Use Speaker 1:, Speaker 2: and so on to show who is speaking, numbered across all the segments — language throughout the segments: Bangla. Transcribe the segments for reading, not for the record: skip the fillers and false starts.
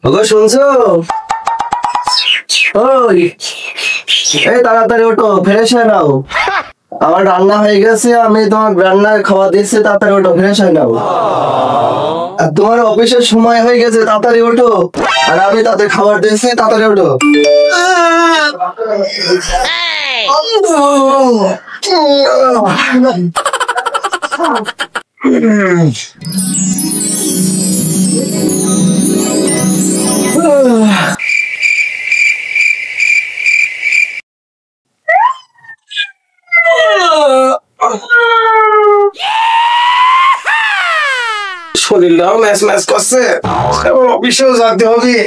Speaker 1: ওগো শুনছো? ওই এই তাড়াতাড়ি ওঠো, ফ্রেশ হয়ে নাও। আমার রান্না হয়ে গেছে, আমি তোমার রান্নার খাওয়া দিচ্ছি, তাড়াতাড়ি ওঠো, ফ্রেশ হয়ে নাও। আর তোমার অফিসের সময় হয়ে গেছে, তাড়াতাড়ি ওঠো। আর আমি তাদের খাবার দিচ্ছি, তাড়াতাড়ি ওঠো। শরীরটাও ম্যাচ ম্যাচ করছে, অফিসেও যেতে হবে।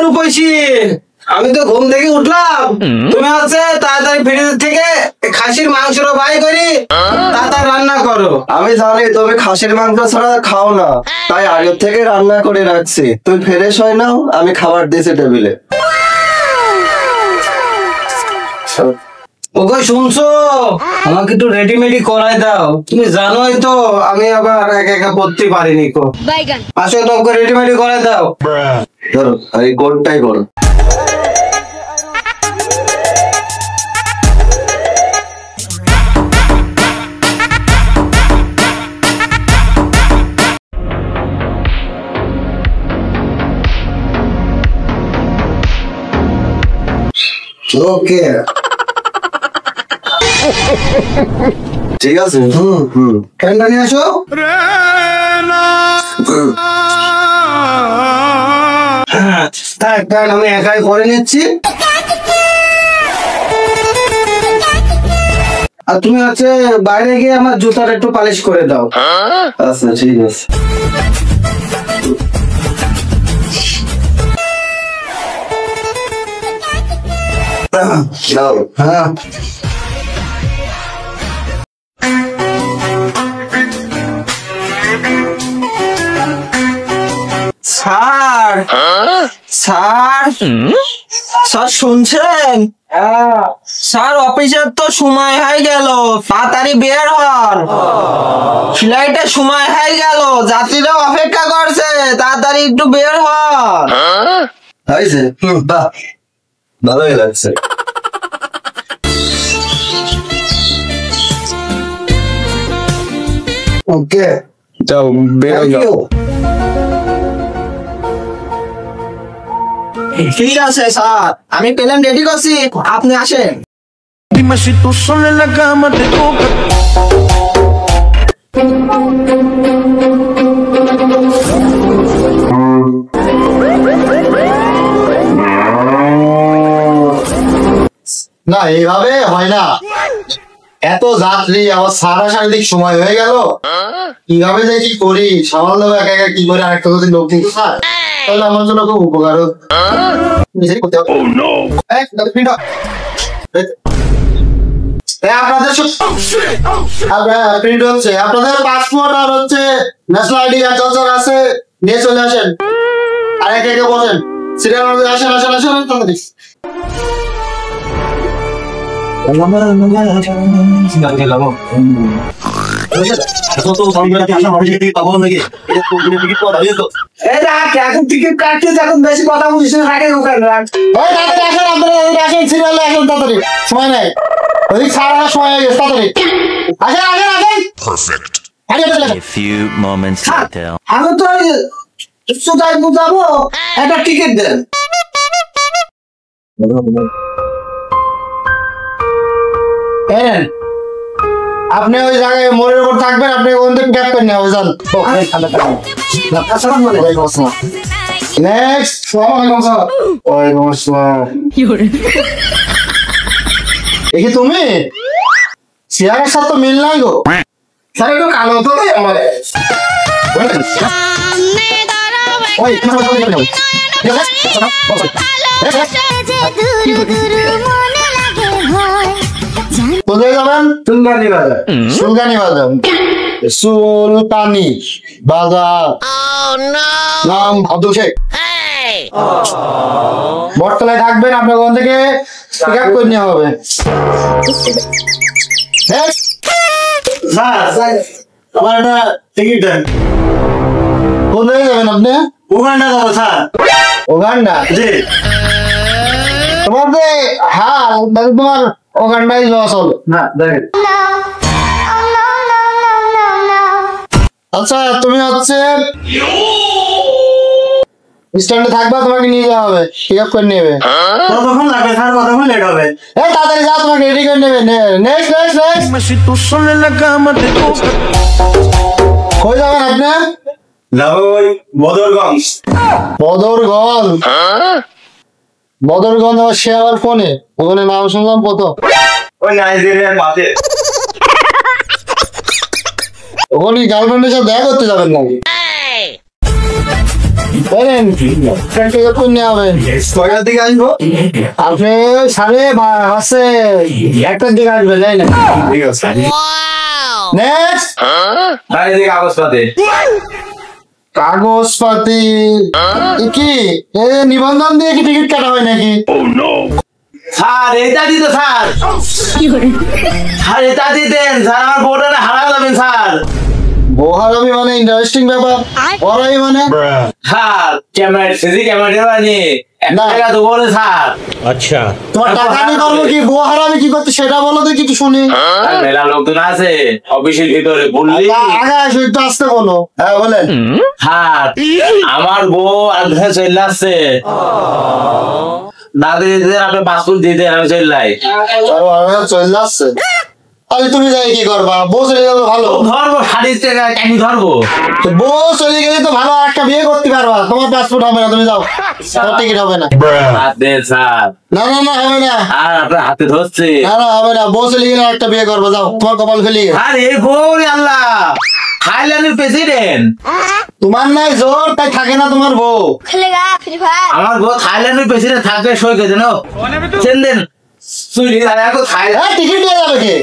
Speaker 1: রূপসী, আমি তো ঘুম থেকে উঠলাম, তুমি হচ্ছে তাড়াতাড়ি ফ্রিজ থেকে খাসির মাংসের বাই করি, তাড়াতাড়ি রান্না করো। আমি জানি তুমি খাসির মাংস ছাড়া খাও না, তাই আগের থেকে রান্না করে রাখছি। তুমি ফ্রেশ হয়ে নাও, আমি খাবার দিয়েছি টেবিলে। ওগো শুনছো, আমাকে একটু রেডিমেডি করাই দাও। তুমি জানোই তো আমি আবার একা একা করতে পারিনি। আসলে তোমাকে রেডিমেডি করাই দাও। ধরো, এই কোটটাই করো। ওকে, ঠিক আছে। ফ্যানটা নিয়ে আসো। আমি একাই করে নিচ্ছি। আর তুমি হচ্ছে বাইরে গিয়ে আমার জুতার একটু পালিশ করে দাও। আচ্ছা ঠিক আছে। হ্যাঁ, স্যার স্যার স্যার শুনছেন? স্যার অফিসের তো সময় হয়ে গেল, তাড়াতাড়ি বের হন। ফ্লাইটের সময় হয়ে গেল, যাত্রীরা অপেক্ষা করছে, তাড়াতাড়ি একটু বের হন। হয়েছে, বাহ ভালোই লাগছে। ওকে, যাও বের যাও। ঠিক আছে স্যার, আমি প্ল্যান রেডি করছি, আপনি আসেন।
Speaker 2: না এইভাবে হয় না, এত যাত্রী আমার সারা সারাদিক সময় হয়ে গেল, কিভাবে যে কি করি সামাল দেবো একা একা, কি করে আরেকটা যদি লোক দিতে স্যার, তাহলে আমার জন্য খুব উপকার হোক। নিজেই করতে হবে। আপনাদের প্রিন্ট হচ্ছে, আপনাদের পাসপোর্ট আর হচ্ছে ন্যাশনাল আইডি কার্ড যত আছে নিয়ে চলে আসেন, আর একে একে বসেন, সিরিয়াল অনুযায়ী আসেন আসেন আসেন তাড়াতাড়ি।
Speaker 1: টিকিট কাটতে এখন বেশি কথা বলিস না,
Speaker 2: সময় নেই, ওই সারা সময় হয়ে গেছে, তাড়াতাড়ি আসেন আসেন আসেন।
Speaker 3: A few moments later.
Speaker 1: আমি তো সুতাই বুঝাবো, একটা টিকিট দেন।
Speaker 2: আপনি ওই জায়গায় মোড়ের উপর থাকবেন, আপনি ওখান থেকে ক্যাপ করে নেওয়া যান। নেক্সট, ওয়ালাইকুম আসসালাম। দেখি তুমি চেয়ারের সাথে মিল নাই গো, স্যার একটু কালো তো আমার। কোথায় যাবেন?
Speaker 1: সুলতানি বাজার।
Speaker 2: সুলতানি বাজার, সুলতানি বাজার নাম আব্দুল শেখ। বটতলায় থাকবেন, আপনার ওখান থেকে পিক আপ করে নেওয়া হবে। আমার একটা টিকিট দেন। কোথায় যাবেন আপনি? উগান্ডা যাবো স্যার। উগান্ডা? জি। তোমার যে হাল তোমার উগান্ডায় যাওয়া চলো না দেখেন। আচ্ছা তুমি হচ্ছে স্ট্যান্ডে থাকবা, তোমাকে নিয়ে যাওয়া হবে, পিক আপ করে নেবে। কতক্ষণ লাগবে স্যার? কতক্ষণ লেট হবে? এই তাড়াতাড়ি যাও, তোমাকে রেডি করে নেবে। Next next next. কই যাবেন আপনি?
Speaker 1: যাবো ওই বদরগঞ্জ।
Speaker 2: বদরগঞ্জ? বদরগঞ্জ আমার সে আবার ফোনে, ওখানে নাম শুনলাম কত।
Speaker 1: ওই নাইজেরিয়ার পাশে।
Speaker 2: ওখানে গার্লফ্রেন্ডের সাথে দেখা করতে যাবেন নাকি?
Speaker 1: কয়টার দিকে আসবো?
Speaker 2: আপনি 1:30 দিকে আসবেন, তাই না?
Speaker 1: ঠিক আছে।
Speaker 2: নেক্সট।
Speaker 1: কাগজপাতি।
Speaker 2: কাগজপাতি কি নিবন্ধন দিয়ে কি টিকিট কাটা হয় নাকি?
Speaker 1: স্যার এটা দিতে স্যার। স্যার এটা দিতেন স্যার, আমার বউটা হারা যাবেন স্যার।
Speaker 2: বহারবি মানে ইন্টারেস্টিং ব্যাপার। ওরাই মানে
Speaker 1: স্যার ক্যামেরা সিসি ক্যামেরা বানিয়ে 1 টাকা তো বলে স্যার।
Speaker 3: अच्छा
Speaker 2: তোমার টাকা নিয়ে করবো কি? বহারবি কি করতে সেটা বলো দেখি, একটু শুনি।
Speaker 1: মেলা লোকজন আছে অফিসের ভিতরে, বললি
Speaker 2: আগে আসো, একটু আসতে বলো। হ্যাঁ বলেন।
Speaker 1: স্যার আমার বউ আধা চলে আসছে, দাদি দিতে আপনি পাসপোর্ট দিয়ে দেন, আমি চললাই।
Speaker 2: চলে যাচ্ছে, তাহলে তুমি যাই কি করবা? বউ চলে গেলে ভালো।
Speaker 1: ধরবো 60 টাকা কেন ধরবো?
Speaker 2: বউ চলে গেলে তো ভালো একটা বিয়ে করতে পারবা, তোমার পাসপোর্ট হবে না, তুমি যাও, টিকিট হবে না।
Speaker 1: স্যার
Speaker 2: না না না হবে না,
Speaker 1: আর আপনার হাতে ধরছে।
Speaker 2: না না হবে না, বউ চলে গেলে একটা বিয়ে করবা, যাও, তোমার কপাল খুলি।
Speaker 1: আর এই বউ আল্লাহ থাইল্যান্ডের প্রেসিডেন্ট।
Speaker 2: তোমার নাই জোর, তাই থাকে না তোমার বউ।
Speaker 1: আমার বউ থাইল্যান্ডের প্রেসিডেন্ট থাকবে সই করে দেন। চেন্দেন সুইডি এখন থাইল্যান্ড
Speaker 2: টিকিট নিয়ে যাবে কে?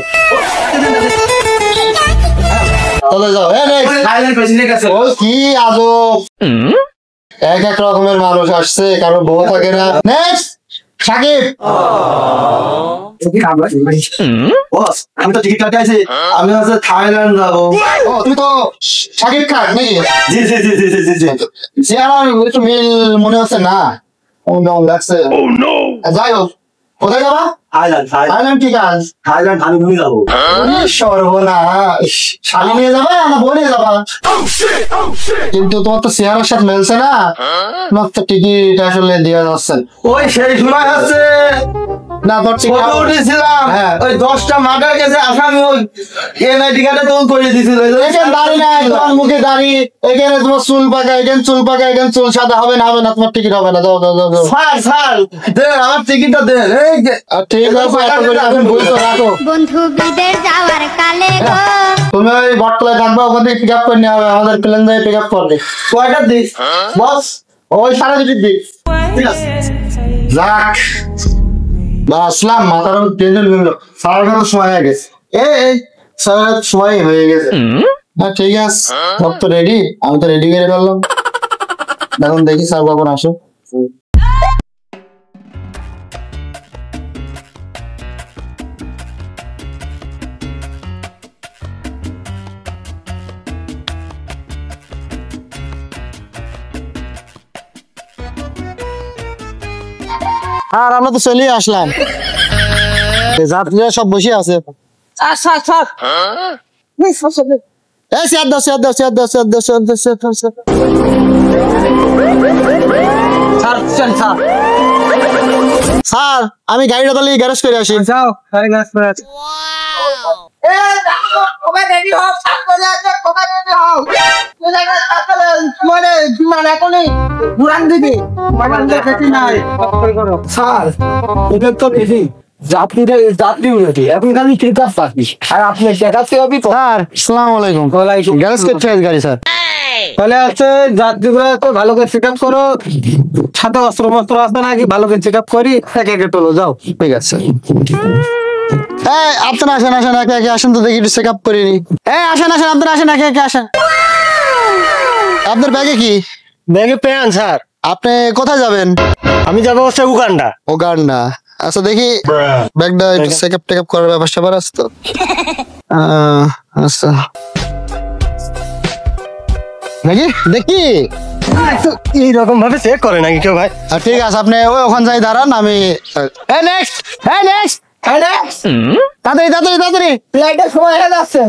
Speaker 2: চলে যাও।
Speaker 1: থাইল্যান্ড প্রেসিডেন্ট কাছে।
Speaker 2: ও কি আজব, এক এক রকমের মানুষ আসছে, কারো বউ থাকে না। নেক্সট সাকিব।
Speaker 1: বস আমি তো টিকিট কাটতে আইছি, আমি হচ্ছে থাইল্যান্ড যাবো।
Speaker 2: ও তুমি তো সাকিব খান নাকি?
Speaker 1: জি জি জি জি জি জি।
Speaker 2: চেহারা একটু মিল মনে হচ্ছে না, কেমন লাগছে। যাই হোক, কোথায় যাবা?
Speaker 1: থাইল্যান্ড
Speaker 2: থাইল্যান্ড কি কাজ?
Speaker 1: থাইল্যান্ড আমি ঘুরে যাবো।
Speaker 2: সর্বনাশ, শালি নিয়ে যাবা না বউ নিয়ে যাবা? কিন্তু তোমার তো চেহারার সাথে মেলছে না, তোমার তো টিকিট আসলে দেওয়া যাচ্ছে না।
Speaker 1: ওই সেই সময় হচ্ছে
Speaker 2: না তোর টিকিট
Speaker 1: উঠেছিলাম,
Speaker 2: হ্যাঁ।
Speaker 1: ওই 10টা মার্ডার কেসে আসামি ওই এনআইডি কার্ডে তো করে দিছিল।
Speaker 2: এখানে দাড়ি নাই, তোমার মুখে দাড়ি, এখানে তোমার চুল পাকা, এখানে চুল পাকা, এখানে চুল সাদা, হবে না হবে না, তোমার টিকিট হবে না, যাও যাও যাও যাও।
Speaker 1: স্যার স্যার দেন আমার টিকিটটা দেন। এই যে
Speaker 2: ঠিক আছে, এত করে এখন বইতো রাখো।
Speaker 4: বন্ধু বিদেশ যাওয়ার কালে গো
Speaker 2: তুমি ওই বটতলায় থাকবা, ওখান থেকে পিক আপ করে নেওয়া হবে, আমাদের প্লেন দিয়ে পিক আপ করবে।
Speaker 1: কয়টার দিস বস?
Speaker 2: ওই 2:30 দিক।
Speaker 1: ঠিক আছে।
Speaker 2: যাক আসলাম, মাথার টেনশন গেল, সারা সময় হয়ে গেছে। এই সারা সময় হয়ে গেছে। হ্যাঁ ঠিক আছে, সব তো রেডি, আমি তো রেডি করে ফেললাম। এখন দেখি স্যার কখন আসো। আর আমরা তো চলেই আসলাম, যাত্রীরা সব বসে আছে।
Speaker 1: স্যার স্যার
Speaker 2: এই চেয়ার দাও, চেয়ার দাও, চেয়ার দাও, চেয়ার দাও, চেয়ার দাও, চেয়ার দাও, চেয়ার দাও।
Speaker 1: স্যার স্যার
Speaker 2: স্যার আমি গাড়িটা তাহলে গ্যারেজ করে আসি।
Speaker 1: যাও গাড়ি গ্যাস করে আছে।
Speaker 5: স্যার এটা তো বেশি যাত্রী উন্নতি, এখন খালি চেক আপ পাচ্ছি আর আপনি চেকাতে হবে।
Speaker 2: স্যার আসসালামু আলাইকুম। গ্যারেজ করতে আছে গাড়ি স্যার।
Speaker 5: তাহলে আছে যাত্রীগুলো তো ভালো করে চেক আপ করো, সাথে অস্ত্র মস্ত্র আছে নাকি ভালো করে চেক আপ করি, এক একে তোলো যাও।
Speaker 2: ঠিক আছে। আপনারা আসেন আসেন, একে একে আসেন তো দেখি, একটু চেক আপ করে নি। আসেন আসেন, আপনারা আসেন, একে একে আসেন। আপনার ব্যাগে কি?
Speaker 5: ব্যাগে প্যান স্যার।
Speaker 2: আপনি কোথায় যাবেন?
Speaker 5: আমি যাবো হচ্ছে উগান্ডা।
Speaker 2: উগান্ডা? আচ্ছা দেখি ব্যাগটা একটু চেক আপ টেক আপ করার ব্যাপার স্যাপার আছে তো। আচ্ছা দেখি দেখি
Speaker 5: এইরকম ভাবে চেক করে নাকি কেউ ভাই?
Speaker 2: ঠিক আছে, আপনি ওখানে যাই দাঁড়ান, আমি নেক্সট তাড়াতাড়ি তাড়াতাড়ি তাড়াতাড়ি,
Speaker 5: ফ্লাইটের সময় হয়ে যাচ্ছে।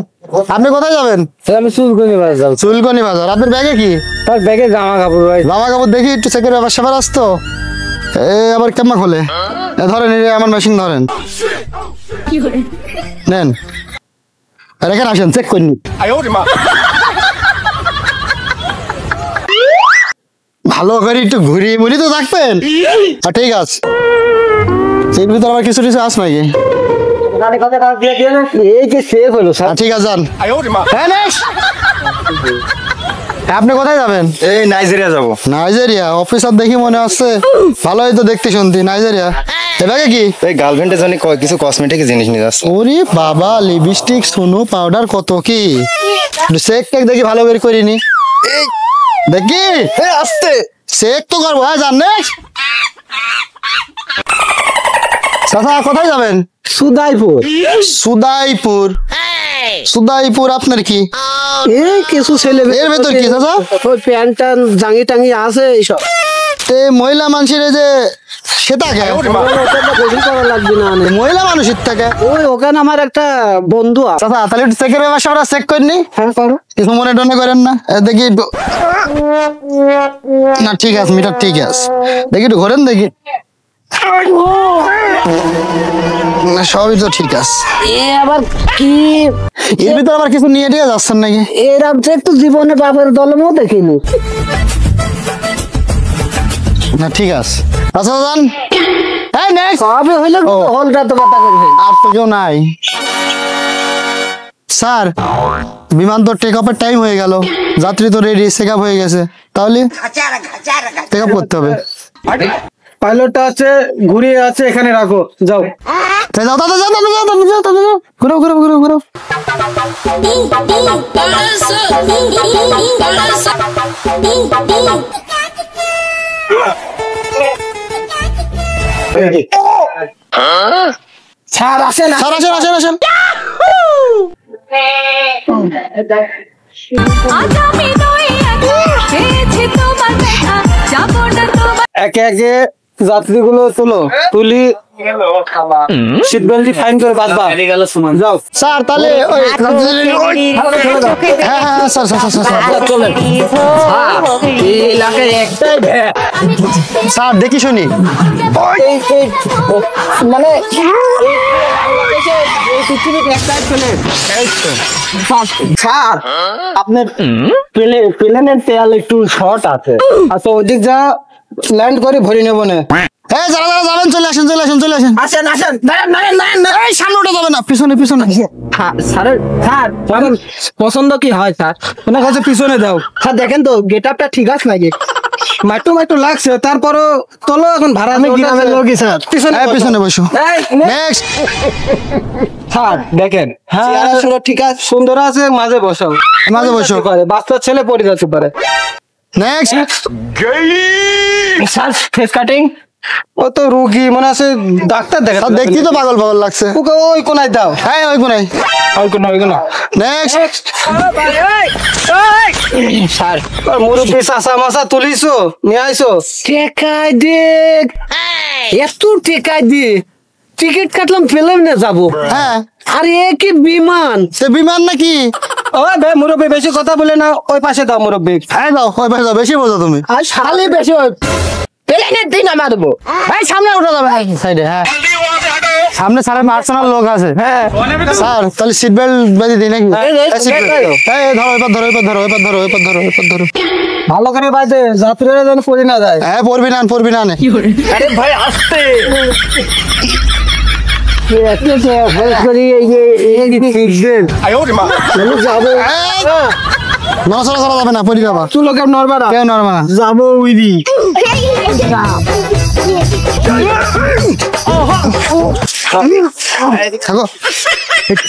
Speaker 2: আপনি কোথায় যাবেন?
Speaker 5: আমি চুলকনি বাজার যাবো।
Speaker 2: চুলকনি বাজার। আপনার ব্যাগে কি?
Speaker 5: তার ব্যাগে জামা কাপড় ভাই।
Speaker 2: জামা কাপড় দেখি একটু চেকের ব্যাপার স্যাপার আসতো। আবার কেমন খোলে? ধরেন আমার মেশিন ধরেন, নেন রেখে আসেন, চেক করিনি। ভালো করে একটু ঘুরি মুড়ি তো থাকবেন। ঠিক আছে, এর ভিতরে আবার কিছু কিছু আস নাকি?
Speaker 5: এই যে সেভ হলো স্যার।
Speaker 2: ঠিক আছে যান। আপনি কোথায় যাবেন?
Speaker 1: এই নাইজেরিয়া যাবো।
Speaker 2: নাইজেরিয়া? অফিসার দেখি মনে হচ্ছে, ভালোই তো দেখতে শুনতি। নাইজেরিয়া এবারে কি?
Speaker 1: এই গার্লফ্রেন্ডের জন্য কিছু কসমেটিক জিনিস নিয়ে যাচ্ছে।
Speaker 2: ওরে বাবা, লিপস্টিক, সোনু পাউডার, কত কি। চেক টেক দেখি ভালো বের করিনি, দেখি
Speaker 1: আসতে
Speaker 2: চেক তো করবো। হ্যাঁ জান। চাচা কোথায় যাবেন?
Speaker 5: সুদাইপুর।
Speaker 2: সুদাইপুর? সুদাইপুর আপনার কি?
Speaker 5: এই কিছু ছেলে
Speaker 2: এর ভেতর কি চাচা?
Speaker 5: ওই প্যান্ট টান জাঙ্গি টাঙ্গি আছে এইসব।
Speaker 2: মহিলা মানুষের যে সেটা কে?
Speaker 5: গোসল করা লাগবে না।
Speaker 2: মহিলা মানুষের থেকে
Speaker 5: ওই ওখানে আমার একটা বন্ধু আছে।
Speaker 2: চাচা তাহলে একটু চেকের ব্যবস্থা আমরা চেক করিনি।
Speaker 5: হ্যাঁ করো।
Speaker 2: কিছু মনে টনে করেন না, দেখি একটু। না ঠিক আছে, মিটার ঠিক আছে, দেখি একটু ঘোরেন দেখি। না সবই তো ঠিক আছে।
Speaker 5: আবার কি
Speaker 2: এর ভিতরে আবার কিছু নিয়ে দিয়ে যাচ্ছেন নাকি?
Speaker 5: এরকম চেক তো জীবনে বাপের দলমেও দেখিনি।
Speaker 2: না ঠিক আছে, আচ্ছা যান।
Speaker 5: সবে হইলে হলটা তো কথা করবে।
Speaker 2: আর তো কেউ নাই স্যার। বিমান তো টেক অফের টাইম হয়ে গেল, যাত্রী তো রেডি, চেক আপ হয়ে গেছে, তাহলে টেক আপ করতে হবে।
Speaker 5: পাইলটটা আছে, ঘুরিয়ে আছে, এখানে রাখো, যাও।
Speaker 2: যাও দাদা, যাও দাদা, যাও দাদা, যাও দাদা, যাও, ঘুরো ঘুরো ঘুরো ঘুরো।
Speaker 5: স্যার আসেন,
Speaker 2: স্যার আসেন আসেন আসেন।
Speaker 5: একে একে যাত্রীগুলো তোলো, তুলি সিট বেল্ট ফাইন করে বাঁধবা। যাও
Speaker 2: স্যার তাহলে ওই হ্যাঁ হ্যাঁ স্যার স্যার স্যার
Speaker 5: চলেন।
Speaker 2: স্যার দেখি শুনি।
Speaker 5: মানে স্যার আপনার প্লেনের তেল একটু শর্ট আছে। আচ্ছা ওদিক যা ল্যান্ড করে ভরে নেবো না।
Speaker 2: এই যারা যারা যাবেন চলে আসেন, চলে আসেন, চলে আসেন।
Speaker 5: আসেন আসেন,
Speaker 2: এই সামনে উঠে যাবে না, পিছনে পিছনে।
Speaker 5: স্যার স্যার পছন্দ কি হয় স্যার? ওনার কাছে পিছনে দাও। স্যার দেখেন তো গেট আপটা ঠিক আছে নাকি? মাটু মাটু লাগছে, তারপরও তোলো এখন ভাড়া। আমি গ্রামের লোকই স্যার। পিছনে
Speaker 2: পিছনে বসো।
Speaker 5: নেক্সট স্যার দেখেন, হ্যাঁ ঠিক আছে, সুন্দর আছে, মাঝে বসাও,
Speaker 2: মাঝে বসো।
Speaker 5: বাচ্চা ছেলে পড়ে যাচ্ছে পারে।
Speaker 2: Next
Speaker 5: sir face cutting. ও তো রুগী মনে আছে, ডাক্তার দেখা।
Speaker 2: দেখতে তো পাগল পাগল লাগছে।
Speaker 5: ওকে ওই কোনায় দাও।
Speaker 2: হ্যাঁ ওই কোনায়,
Speaker 5: ওই কোনা, ওই কোনা।
Speaker 2: নেক্সট
Speaker 5: স্যার মুরব্বী চাষা মাছা তুলিছো, নিয়ে আইসো। টেকাই দেখ, এত টেকাই দিয়ে টিকিট কাটলাম, পেলাম না যাবো।
Speaker 2: হ্যাঁ
Speaker 5: আরে কি বিমান,
Speaker 2: সে বিমান নাকি?
Speaker 5: ও ভাই মুরব্বী বেশি কথা বলে না, ওই পাশে দাও মুরব্বী।
Speaker 2: হ্যাঁ দাও, ওই পাশে দাও, বেশি বোঝো তুমি।
Speaker 5: আর শালি বেশি প্লেনের দিন আমার দেবো।
Speaker 2: এই সামনে উঠে যাবে সাইডে। হ্যাঁ সামনে স্যারের পার্সোনাল লোক আছে।
Speaker 5: হ্যাঁ
Speaker 2: স্যার তাহলে সিট বেল্ট বেঁধে দিই নাকি? ধরো এবার, ধরো এবার, ধরো এবার, ধরো এবার, ধরো এবার, ধরো
Speaker 5: ভালো করে বাজে, যাত্রীরা যেন পড়ে না যায়।
Speaker 2: হ্যাঁ পড়বি না, পড়বি না।
Speaker 5: আরে ভাই আসতে
Speaker 2: নড়াচড়া করা যাবে না, পড়ি যাবা।
Speaker 5: চুলো কেউ নড়বা না,
Speaker 2: কেউ নড়বে না।
Speaker 5: যাবো উইদি।
Speaker 2: থাকো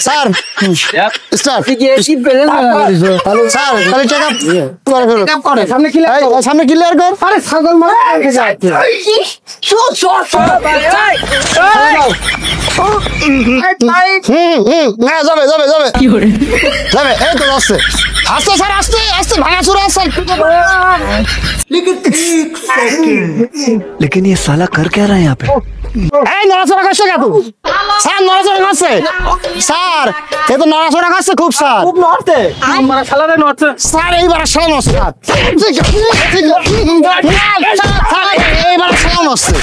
Speaker 2: স্যার। স্টার্ট স্যার, তাহলে চেক আপ করে
Speaker 5: সামনে কি
Speaker 2: সামনে ক্লিয়ার কর।
Speaker 5: আরে ছাগল মারা
Speaker 2: হ্যাঁ যাবে যাবে যাবে যাবে, এই তো যাচ্ছে। আস্তে স্যার, আস্তে আস্তে ভাঙাচোরা স্যার।
Speaker 3: लेकिन ये साला कर क्या रहा है यहाँ पे?
Speaker 2: এই নড়াচড়া করছে কেন স্যার? নড়াচড়া করছে স্যার, এ তো নড়াচড়া করছে খুব স্যার।
Speaker 5: খুব নড়ছে, আমার শালারে নড়ছে
Speaker 2: স্যার এইবার সালাম নড়ছে স্যার। স্যার এইবার সালাম নড়ছে।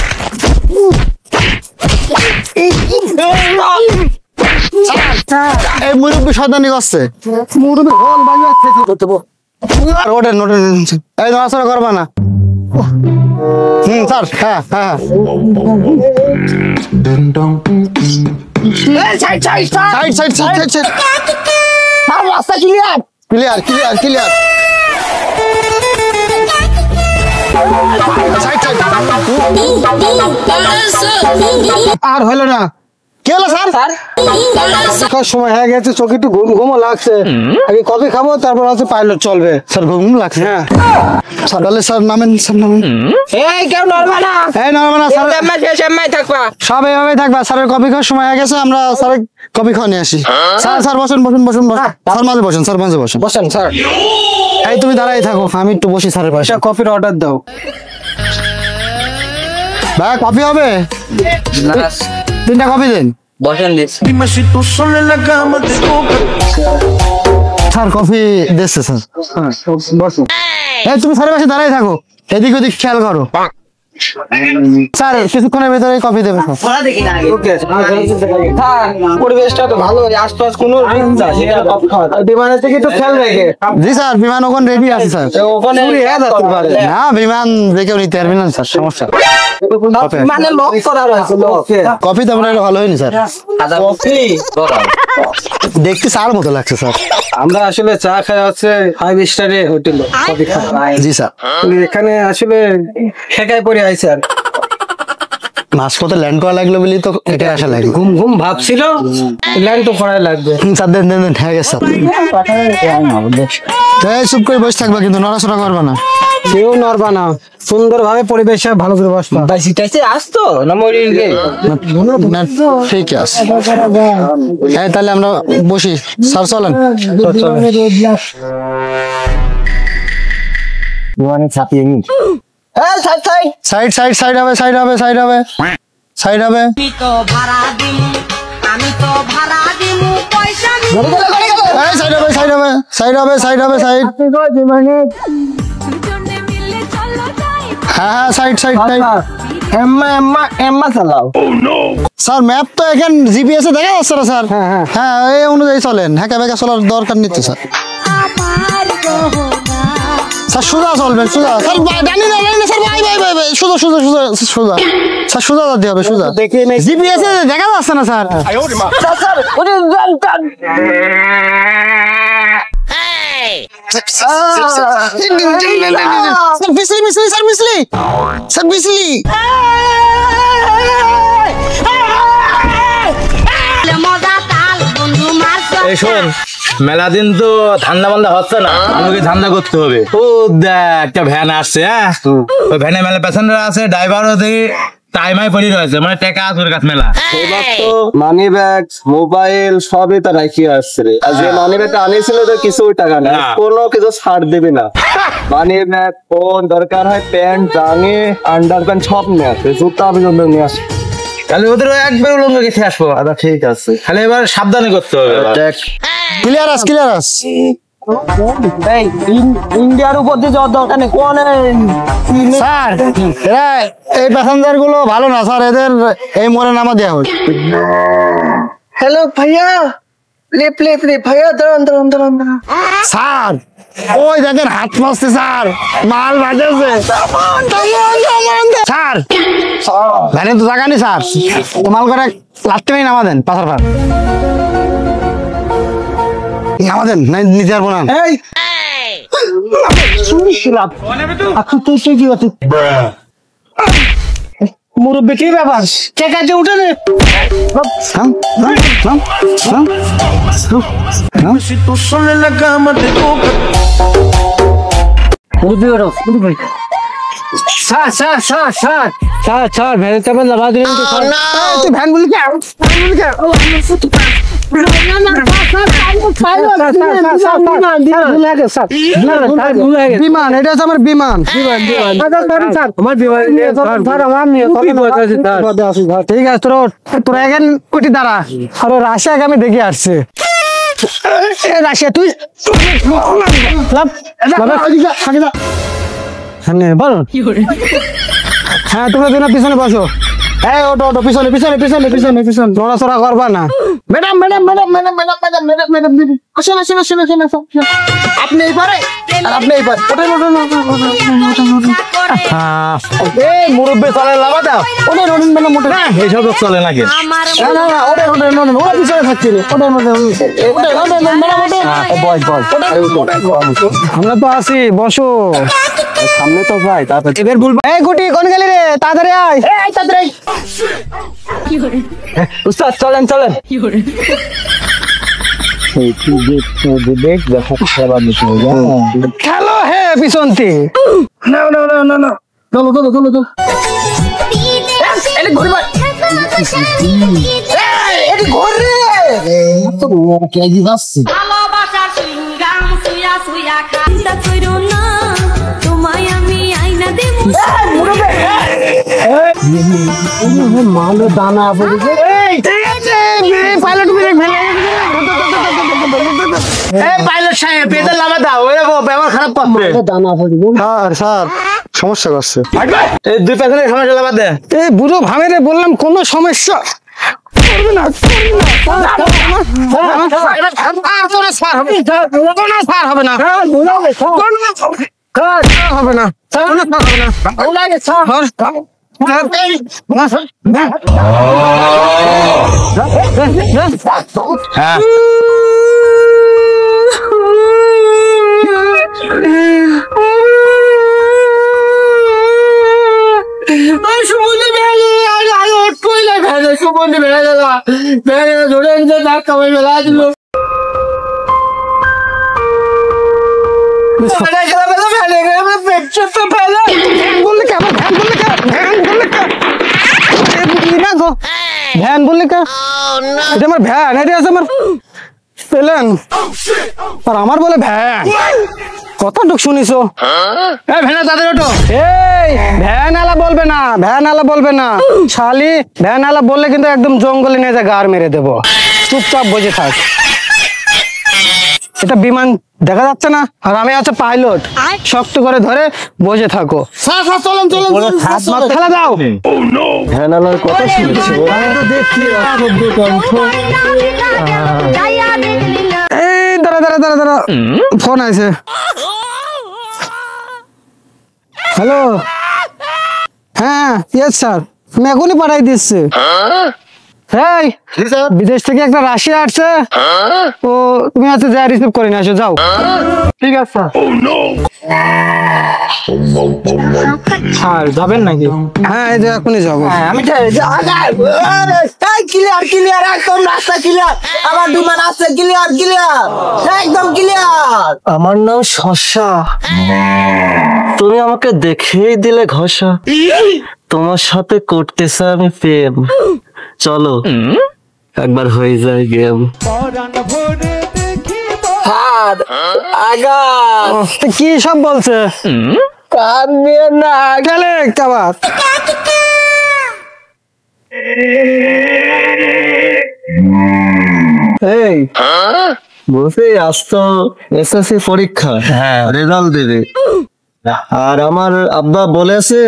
Speaker 2: এই মুরব্বী শয়তানি করছে। মুরব্বী হল ভাঙা আর ওঠেন ওঠেন। এই নড়াচড়া করবা না। স্যার, হ্যাঁ হ্যাঁ side side side side side side. Sir রাস্তা clear clear clear clear. Side side.
Speaker 5: আর হলো না।
Speaker 2: কি হলো স্যার?
Speaker 5: স্যার সময় হয়ে গেছে, চোখে একটু ঘুম ঘুমও লাগছে, আগে কফি খাবো তারপর হচ্ছে পাইলট চলবে।
Speaker 2: স্যার ঘুম লাগছে? হ্যাঁ স্যার। তাহলে স্যার নামেন, স্যার নামেন।
Speaker 5: এই কেউ নড়বে না,
Speaker 2: এই নড়বে না স্যার,
Speaker 5: এমআই থাকবা,
Speaker 2: সব এইভাবেই থাকবা। স্যারের কফি খাওয়ার সময় হয়ে গেছে, আমরা স্যারের কফি খাওয়া নিয়ে আসি। স্যার স্যার বসেন বসেন বসেন বসেন। স্যার মাঝে বসেন, স্যার মাঝে বসেন।
Speaker 5: বসেন স্যার।
Speaker 2: এই তুমি দাঁড়াই থাকো, আমি একটু বসি স্যারের পাশে।
Speaker 5: কফির অর্ডার দাও।
Speaker 2: ভাই কফি হবে? 3টা কফি দিন। স্যার কফি দিচ্ছে স্যার।
Speaker 5: বসো।
Speaker 2: এই তুমি স্যারের পাশে দাঁড়াই থাকো, এদিক ওদিক খেয়াল করো। স্যার কিছুক্ষণের ভেতরে কফি দেবে স্যার।
Speaker 5: ওকে স্যার, পরিবেশটা তো ভালো, আশপাশ কোনো বিমানের থেকে একটু খেয়াল রেখে।
Speaker 2: জি স্যার, বিমান ওখানে রেডি আছে স্যার।
Speaker 5: ওখানে
Speaker 2: না বিমান দেখেও নিতে পারবি না স্যার, সমস্যা।
Speaker 5: মানে লক করা রয়েছে।
Speaker 2: কফি তো আমরা ভালো হয়নি স্যার। দেখতে চার মতো লাগছে স্যার।
Speaker 5: আমরা আসলে চা খাই হচ্ছে 5 স্টারে হোটেল, কফি খাই।
Speaker 2: জি স্যার।
Speaker 5: এখানে আসলে ঠেকায় পড়ে আইছে আর
Speaker 2: মাঝপথে ল্যান্ড করা লাগলো বলি তো এটা আসা লাগলো।
Speaker 5: ঘুম ঘুম ভাবছিল, ল্যান্ড তো করাই লাগবে।
Speaker 2: স্যার দেন দেন দেন, হয়ে গেছে স্যার। চুপ করে বসে থাকবা, কিন্তু নড়াচড়া করবা না।
Speaker 5: কেউ নড়বা না, সুন্দর ভাবে পরিবেশে ভালো করে বসবা। আসতো না মরিয়ে
Speaker 2: না, ঠিক আছে। হ্যাঁ তাহলে আমরা বসি স্যার, চলেন। সাইড সাইড সাইড হবে, সাইড হবে, সাইড হবে, সাইড হবে। সাইড হবে, সাইড হবে, সাইড হবে, সাইড হবে, সাইড। হ্যাঁ হ্যাঁ side side side. Sir map তো এখন জিপিএস এ দেখা যাচ্ছে না স্যার। হ্যাঁ এই অনুযায়ী চলেন, হ্যাঁকা বেঁকা চলার দরকার নিচ্ছে স্যার। স্যার সোজা চলবেন, সোজা স্যার। জানি না জানি না স্যার, ভাই ভাই ভাই ভাই, সোজা সোজা সোজা সোজা স্যার, সোজা যেতে হবে, সোজা। জিপিএস এ দেখা যাচ্ছে না স্যার। মিসলি মিসলি স্যার, মিসলি স্যার, মিসলি।
Speaker 6: এই শোন, মেলা দিন তো ধান্দা বান্দা হচ্ছে না, আমাকে ধান্দা করতে হবে। ও দেখ একটা ভ্যান আসছে, হ্যাঁ ওই ভ্যানে মেলা প্যাসেঞ্জার আছে, ড্রাইভারও দেখি টাইমাই পড়ি রয়েছে, মানে টাকা আছে ওর কাছে মেলা।
Speaker 1: মানি ব্যাগ মোবাইল সবই তো রাখি আসছে রে। আর যে মানি ব্যাগটা আনিয়েছিল তো কিছু টাকা না, কোনো কিছু ছাড় দেবে না। মানি ব্যাগ, ফোন, দরকার হয় প্যান্ট, জাঙ্গি, আন্ডার প্যান্ট সব নিয়ে আসে, জুতা পর্যন্ত নিয়ে আসে।
Speaker 6: তাহলে ওদের একবার উলঙ্গ গেছে আসবো।
Speaker 1: আচ্ছা ঠিক আছে,
Speaker 6: খালি এবার সাবধানে করতে হবে।
Speaker 2: ক্লিয়ার আস, ক্লিয়ার আস।
Speaker 5: ইন্ডিয়ার উপর দিয়ে যাওয়ার দরকার নেই। কোন
Speaker 2: স্যার এরা এই প্যাসেঞ্জার গুলো ভালো না স্যার, এদের এই মোড়ে নামা দেওয়া হয়।
Speaker 5: হ্যালো ভাইয়া, লেপ লেপ লেপ ভাইয়া, দাঁড়ান দাঁড়ান দাঁড়ান দাঁড়ান।
Speaker 2: স্যার ওই দেখেন হাত মারছে স্যার, মাল বাজেছে স্যার। ভ্যানে তো জায়গা নেই স্যার, মাল করে লাটতে নেই, নামা দেন। পাশার পার নামা দেন, নাই নিতে পারবো না।
Speaker 5: এই শুনছিলাম এখন তুই কি করছিস? মুরব্বী কি ব্যাপার? কে কাজে উঠে রে? Sir sir sir sir sir sir van চাপেন না, বাদ দিলেন তো স্যার। তুই ভ্যান বলি কে? বিমান, এটা হচ্ছে আমার বিমান। ঠিক আছে, তোর এখন উঠি দাঁড়া। আর রাশিয়াকে আমি দেখে আসছে। রাশিয়া তুই বল। হ্যাঁ, তোমরা দুজনে পিছনে বসো। এই ওটো পিছনে পিছনে পিছনে পিছনে পিছনে নড়াচড়া করবা না। Madam madam madam madam madam madam madam madam madam শোনো শোনো শোনো শোনো শোনো, আপনি এই পারে আর আপনি এই পারে।
Speaker 6: এই মুরব্বী চলে লাভা দাও।
Speaker 5: ওটা নড়েন ম্যাডাম, ওটা না
Speaker 6: এইসব চলে নাকি?
Speaker 5: না না, ওটা ওটা নড়েন, ওটা পিছনে থাকছে। ওটা নড়েন, ওটা ওটা ম্যাডাম, ওটা
Speaker 6: বস বস,
Speaker 5: আমরা তো আছি, বসো।
Speaker 6: সামনে তো ভাই, তারপর
Speaker 5: এবার বলবো। এই গুটি কোন গেলি রে? তাড়াতাড়ি আয়। এই তাড়াতাড়ি।
Speaker 6: উস্তাদ চলেন চলেন।
Speaker 5: খেলো হে পিছনতে। না না না না না, চলো চলো চলো চলো।
Speaker 7: ভালোবাসার সুইংগাম সুয়া সুয়া খা চিন্তা কইরো না তোমায় আমি আইনা দেব
Speaker 5: মালে দানা পড়েছে। পাইলট ব্রেক ফেলে।
Speaker 6: পাইলট সাহেব বেদের লাভা দাও, ওরা ব্যবহার খারাপ করবে।
Speaker 5: দানা পড়েছে। স্যার স্যার সমস্যা করছে।
Speaker 6: এই দুই পাশে সমস্যা লাভা দে।
Speaker 5: এই বুড়ো ভামেরে বললাম কোনো সমস্যা করবে না, হবে না, হবে না।
Speaker 6: হ্যাঁ
Speaker 5: ভ্যান বললে কা? এটা আমার ভ্যান, এটা আছে আমার প্লেন। আর আমার বলে ভ্যান, কতটুক শুনিছো?
Speaker 6: ভ্যানে তাদের ওঠো।
Speaker 5: এই ভ্যান আলা বলবে না, ভ্যান আলা বলবে না শালি। ভ্যান আলা বললে কিন্তু একদম জঙ্গলে নিয়ে যা গাড় মেরে দেবো। চুপচাপ বসে থাক। এটা বিমান দেখা যাচ্ছে না, আর আমি আছে পাইলট। শক্ত করে ধরে বসে থাকো।
Speaker 2: চলুন চলুন
Speaker 5: হাত মাত ফেলে দাও।
Speaker 6: ভ্যান আলার কথা শুনেছি।
Speaker 5: এই দাঁড়া দাঁড়া দাঁড়া দাঁড়া, ফোন আছে। হ্যালো, হ্যাঁ ইয়েস স্যার, আমি এখনই পাঠাই দিচ্ছি। এই বিদেশ থেকে একটা রাশিয়া আসছে, ও তুমি আছে যা রিসিভ করে নিয়ে আসো, যাও। ঠিক আছে স্যার। স্যার যাবেন নাকি? হ্যাঁ এই যে এখনই যাবো।
Speaker 1: আমি ক্লিয়ার ক্লিয়ার, একদম রাস্তা ক্লিয়ার। আমার বিমান আছে ক্লিয়ার ক্লিয়ার, একদম ক্লিয়ার।
Speaker 8: আমার নাম শশা, তুমি আমাকে দেখেই দিলে ঘষা। তোমার সাথে করতেছে আমি প্রেম, চলো একবার হয়ে যায় গেম।
Speaker 5: কি সব বলছে?
Speaker 1: কান নিয়ে না
Speaker 5: গেলে আবার
Speaker 8: এই বলছি আজ তো এসএসসি পরীক্ষা, রেজাল্ট দেবে। আর আমার আব্বা বলেছে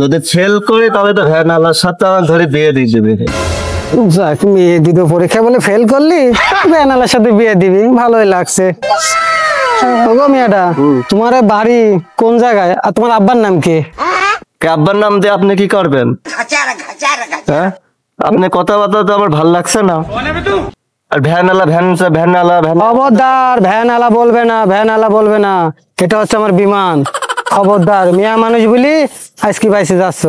Speaker 8: যদি ফেল করে তবে তো ভ্যান আলার সাথে আমার ধরে বিয়ে দিয়ে দেবে।
Speaker 5: মেয়ে দিদি পরীক্ষা বলে ফেল করলি, বেনালার সাথে বিয়ে দিবি, ভালোই লাগছে। ওগো মেয়েটা, তোমার বাড়ি কোন জায়গায় আর তোমার আব্বার নাম কি?
Speaker 8: আব্বার নাম দিয়ে আপনি কি করবেন? হ্যাঁ আপনি কথাবার্তা তো আমার ভাল লাগছে না। আর ভ্যান আলা ভ্যান ভ্যান আলা ভ্যান,
Speaker 5: খবরদার ভ্যান আলা বলবে না, ভ্যান আলা বলবে না। এটা হচ্ছে আমার বিমান। খবরদার, মিয়া মানুষ বলি আজকে বাইসে যাচ্ছ।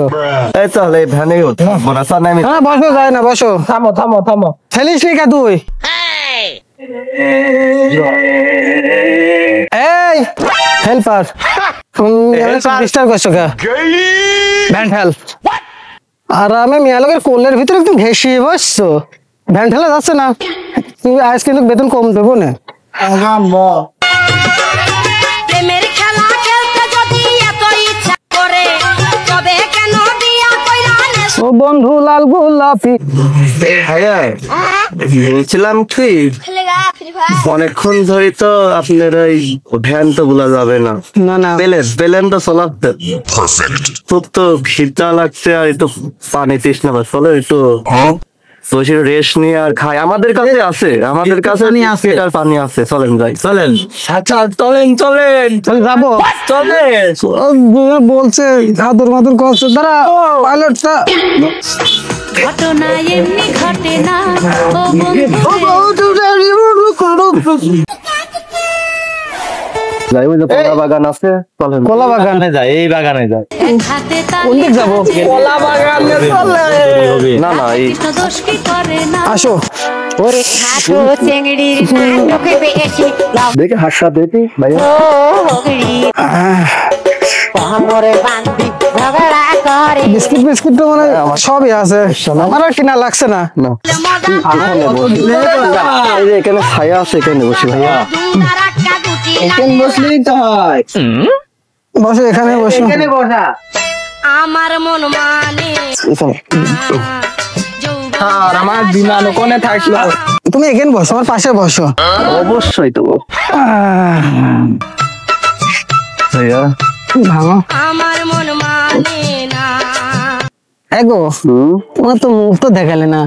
Speaker 8: এই তাহলে এই ভ্যানেই উঠবো না।
Speaker 5: না বসো, যায় না, বসো।
Speaker 1: থামো থামো থামো।
Speaker 5: ফেলিস নি কা তুই? এই হেল্পার, ডিস্টার্ব করছো কা? Van help. আর আমি মিয়া লোকের কোলের ভিতরে একটু ঘেঁষিয়ে বসছো। ভ্যান ঠেলা যাচ্ছে না, তুমি আজ কিন্তু বেতন কম দেবো না।
Speaker 7: প্রেমের খেলা খেলতে যদি এত ইচ্ছা করে তবে কেন বিয়া কইরা নেছ?
Speaker 5: ও বন্ধু লাল গোলাপি,
Speaker 8: বলছিলাম কি অনেকক্ষণ ধরে তো আপনার ওই ভ্যান তো বলা যাবে না,
Speaker 5: না না
Speaker 8: পেলেন তো চলাতে খুব তো খিদা লাগছে আর একটু পানি তৃষ্ণা পাচ্ছে, চলো একটু বসে রেস্ট নিয়ে আর খাই। আমাদের কাছে আছে, আমাদের কাছে আর পানি আছে, চলেন যাই।
Speaker 6: চলেন
Speaker 5: যাবো, বলছে আদর মাদর করছে, দাঁড়া পাইলটটা
Speaker 7: ঘটনা এমনি ঘটে না ও
Speaker 8: যাই, ওই যে কলা বাগান আছে, চলেন।
Speaker 5: কলা বাগানে
Speaker 6: যাই, এই বাগানে যাই।
Speaker 7: হাতে
Speaker 5: কোন দিক যাবো? কলা বাগানে চলে
Speaker 8: না না এই
Speaker 7: দোষ কি করে না
Speaker 5: আসো।
Speaker 4: ওরে খাটো চেংড়ির নাটকে বেশি
Speaker 8: দেখে হাসা দেখি ভাইয়া।
Speaker 4: কোমরে বাঁধি ঝগড়া করে
Speaker 5: বিস্কিট বিস্কিট তো মানে সবই আছে, আমার আর কিনা লাগছে না।
Speaker 8: এই যে এখানে ছায়া আছে, এখানে বসি ভাইয়া।
Speaker 5: এখানে বসলেই তো হয়, বসে এখানে বসে
Speaker 7: আমার মন মানে
Speaker 5: আর আমার বিমান ওখানে থাকলো, তুমি এখানে বসো, আমার পাশে বসো।
Speaker 8: অবশ্যই তো ভাইয়া।
Speaker 5: ভাঙো
Speaker 7: আমার মন মানে না
Speaker 5: এগো, তোমার তো মুখ তো দেখালে না।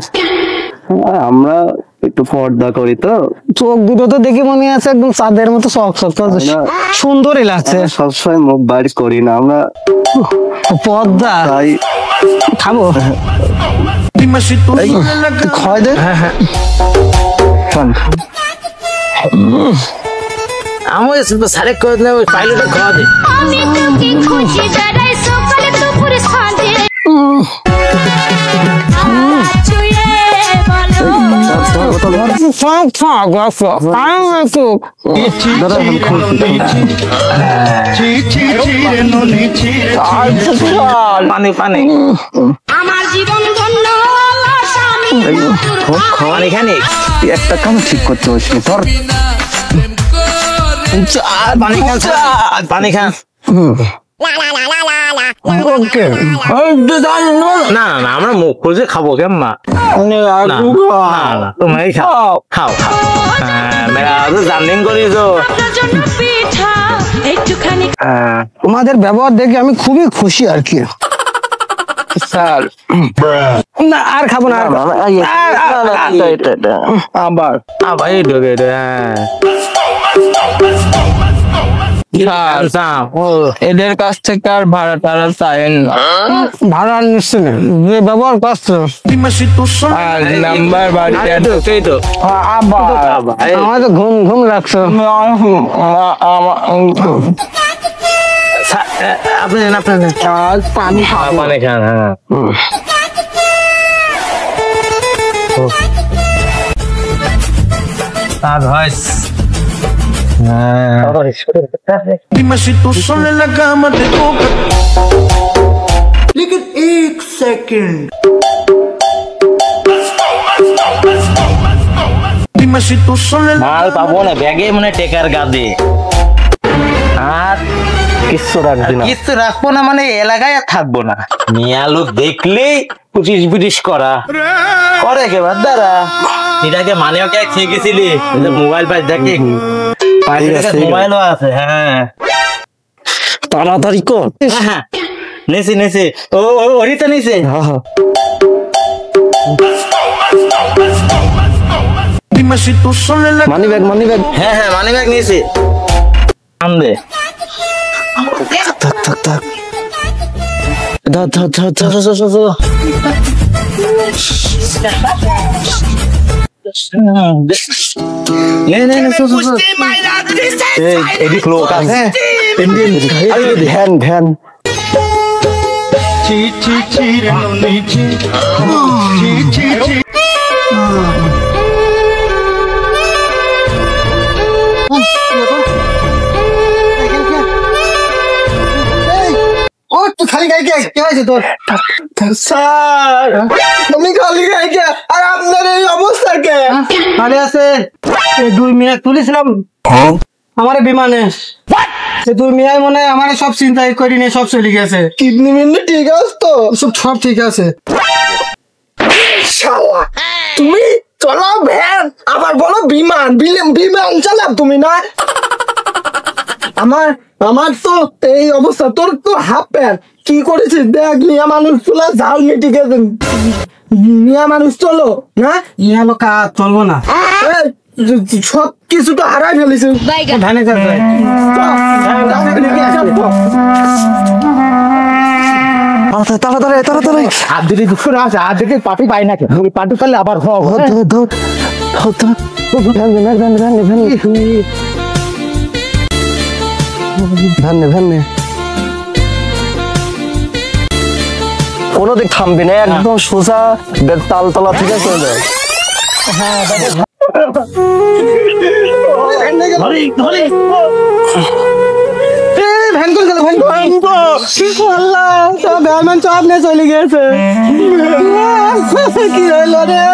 Speaker 8: আমরা একটু পর্দা করি তো,
Speaker 5: চোখ দুটো তো দেখে মনে আছে একদম চাঁদের মতো শখ শখ, সুন্দরই লাগছে।
Speaker 8: সবসময় মুখ বাইর করি না আমরা,
Speaker 5: পর্দা
Speaker 8: তাই
Speaker 5: খাবো খয় দে।
Speaker 6: আমি সারে করে দিলাম, ওই পাইলটে খাওয়া দে।
Speaker 7: আমি তোকে খুঁজি বেড়াই সকালে দুপুরে সাঁঝে ছুঁয়ে বলো
Speaker 6: পানি পানি
Speaker 7: আমার জীবন ধন্য স্বামী
Speaker 6: পানি খানি
Speaker 8: একটা কাম ঠিক করতে হচ্ছে তোর।
Speaker 6: পানি খান, পানি খান। না না আমরা মুখ খুঁজে খাবো কেমন? তুমি খাও খাও খাও। মেরা জার্নিং করি তো,
Speaker 7: পিঠা একটুখানি
Speaker 5: তোমাদের ব্যবহার দেখে আমি খুবই খুশি আর কি।
Speaker 8: স্যার
Speaker 5: না আর খাবো না,
Speaker 8: আবার
Speaker 6: আবার এই ঢোকে
Speaker 5: এদের কাছ থেকে আর ভাড়া টাড়া চাইেন না, ভাড়া নিচ্ছে না, যে ব্যবহার করছো নাম্বার বাড়িতে
Speaker 6: তো
Speaker 5: আমার তো ঘুম ঘুম লাগছে।
Speaker 6: আপনি
Speaker 5: পানি
Speaker 6: পানি খান। হ্যাঁ
Speaker 9: Dime si tú sola en la cama te toca. लेकिन एक second Dime si tú sola en la
Speaker 6: মাল পাবো না, ব্যাগে মনে টেকার গাদে আর
Speaker 8: কিচ্ছু রাখবি না,
Speaker 6: কিছু রাখবো না মানে এলাকায় আর থাকবো না। মিয়া লোক দেখলেই পুচিশ বিটিশ করা করে কেবার দ্বারা। এটাকে মানেও কে খেয়ে গেছিলি, মোবাইল পাই দেখে মোবাইলও আছে। হ্যাঁ
Speaker 8: তাড়াতাড়ি কর।
Speaker 6: হ্যাঁ নেছি নেছি, ও ওরই তো নিছে।
Speaker 9: Dime si tú sola en la
Speaker 8: money bag money bag.
Speaker 6: হ্যাঁ হ্যাঁ মানি ব্যাগ নিয়েছি। আনবে
Speaker 8: থাক থাক থাক, ধর ধর ধর ধর।
Speaker 6: এদিক লোক আছে
Speaker 8: ভ্যান ভ্যান
Speaker 9: ची ची ची रे नोनी ची ची ची ची
Speaker 5: খালি গায়ে কি হয়েছে তোর?
Speaker 8: স্যার তুমি খালি গায়ে কে আর আপনার এই অবস্থা কে?
Speaker 5: আরে আছে 2 মিনিট তুলেছিলাম আমার বিমানে, সে 2 মিনিট মনে হয় আমার সব চিন্তা করি নিয়ে সব চলে গেছে।
Speaker 8: কিডনি মিডনি ঠিক আছে তো?
Speaker 5: সব ঠিক আছে।
Speaker 8: শালা তুমি চলাও ভ্যান আবার বলো বিমান, বিমান চালাও তুমি না? আমার তো এই অবস্থা, তোর তো হাফ প্যান্ট কি করেছিস দেখ। মিয়া মানুষ চলা ঝাল মিটি গেছে, মিয়া মানুষ চলো না,
Speaker 5: ইয়া লোক চলবো না,
Speaker 8: সব কিছু তো হারাই ফেলেছে।
Speaker 5: ধানে যাবে
Speaker 8: তাড়াতাড়ি
Speaker 5: হাত দিদি দুপুর আছে, হাত দিকে পাটি পাই না, পাটি পারলে আবার
Speaker 8: কোনো দিক থামবি না, একদম সোজা তালতলা থেকে চলে যায়।
Speaker 5: চাপ নিয়ে চলে গেছে। কি হইল রে?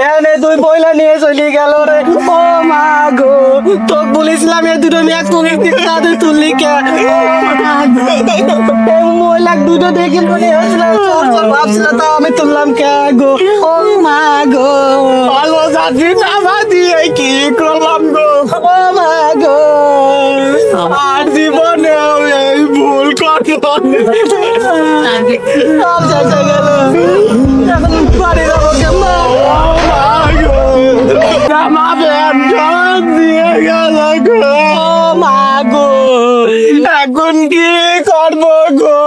Speaker 5: ভ্যানে 2 মহিলা নিয়ে চলে গেল রে। ও মা গো, তোকে বলেছিলাম এই দুটো মেয়ে তুলি তাদের তুললি কে? মহিলা দুটো দেখে মনে হয়েছিল ভাবছিলাম তা আমি তুললাম কে গো? ও মা গো, ভালো যাচ্ছি না দিয়ে কি করলাম গো? ও মা গো, আর জীবনে এই ভুল করলাম। বাড়ি যাবো কেমন? দিয়ে গেল গো মা গো, এখন কি করবো গো?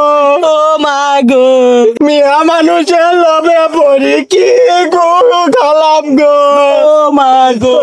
Speaker 5: ও মা গো, মিয়া মানুষের লোভে পড়ি কি গো খালাম গো? ও মা গো।